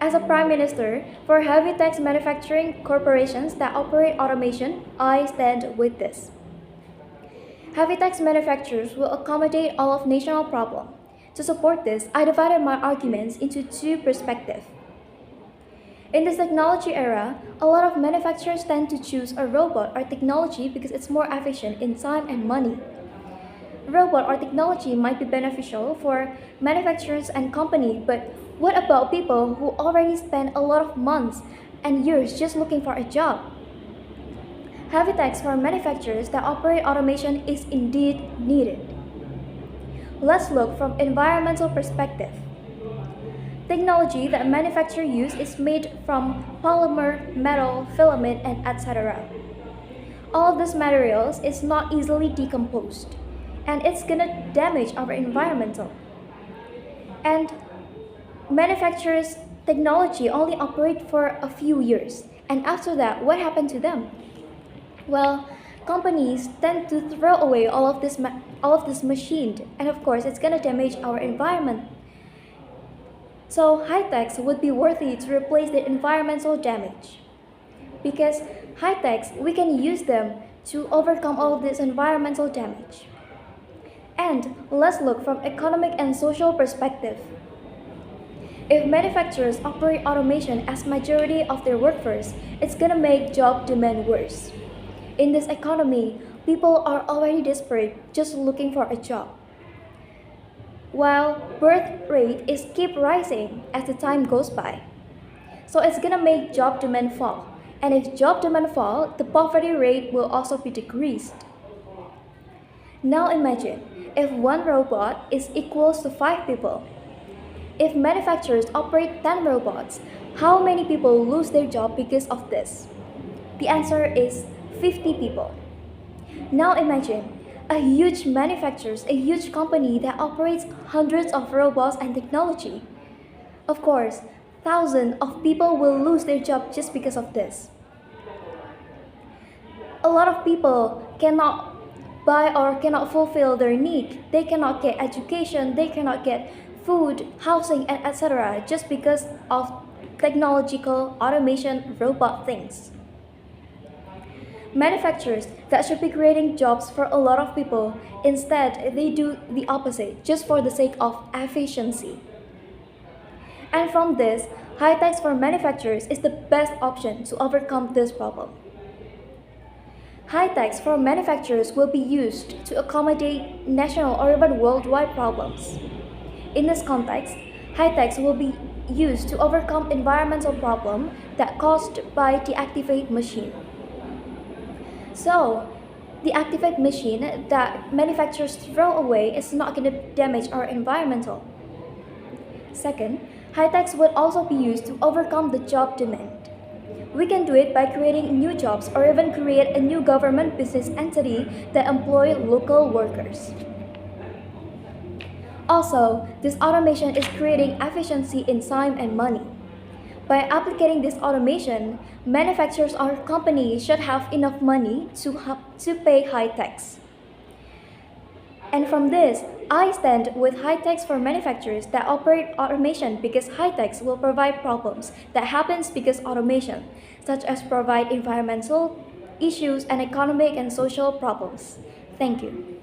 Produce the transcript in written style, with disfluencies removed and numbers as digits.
As a Prime Minister, for heavy tax manufacturing corporations that operate automation, I stand with this. Heavy tax manufacturers will accommodate all of national problem. To support this, I divided my arguments into two perspectives. In this technology era, a lot of manufacturers tend to choose a robot or technology because it's more efficient in time and money. Robot or technology might be beneficial for manufacturers and companies, but what about people who already spend a lot of months and years just looking for a job? Heavy tax for manufacturers that operate automation is indeed needed. Let's look from environmental perspective. Technology that manufacturers use is made from polymer, metal, filament, and etc. All of these materials is not easily decomposed, and it's gonna damage our environmental. And manufacturers' technology only operate for a few years, and after that, what happened to them? Well, companies tend to throw away all of this machined, and of course, it's gonna damage our environment. So high techs would be worthy to replace the environmental damage. Because high techs, we can use them to overcome all of this environmental damage. And let's look from economic and social perspective. If manufacturers operate automation as majority of their workforce, it's gonna make job demand worse. In this economy, people are already desperate just looking for a job. While birth rate is keep rising as the time goes by. So it's gonna make job demand fall. And if job demand fall, the poverty rate will also be decreased. Now imagine, if one robot is equals to 5 people. If manufacturers operate 10 robots, how many people lose their job because of this? The answer is 50 people. Now imagine, a huge manufacturers, a huge company that operates hundreds of robots and technology. Of course, thousands of people will lose their job just because of this. A lot of people cannot buy or cannot fulfill their need. They cannot get education, they cannot get food, housing, and etc. just because of technological automation robot things. Manufacturers that should be creating jobs for a lot of people, instead they do the opposite just for the sake of efficiency. And from this, high tax for manufacturers is the best option to overcome this problem. High tax for manufacturers will be used to accommodate national or even worldwide problems. In this context, high tax will be used to overcome environmental problems that caused by deactivated machine. So, the activate machine that manufacturers throw away is not going to damage our environmental. Second, high tax would also be used to overcome the job demand. We can do it by creating new jobs or even create a new government business entity that employ local workers. Also, this automation is creating efficiency in time and money. By applying this automation, manufacturers or companies should have enough money to pay high tax. And from this, I stand with high tax for manufacturers that operate automation because high tax will provide problems that happens because automation, such as provide environmental issues and economic and social problems. Thank you.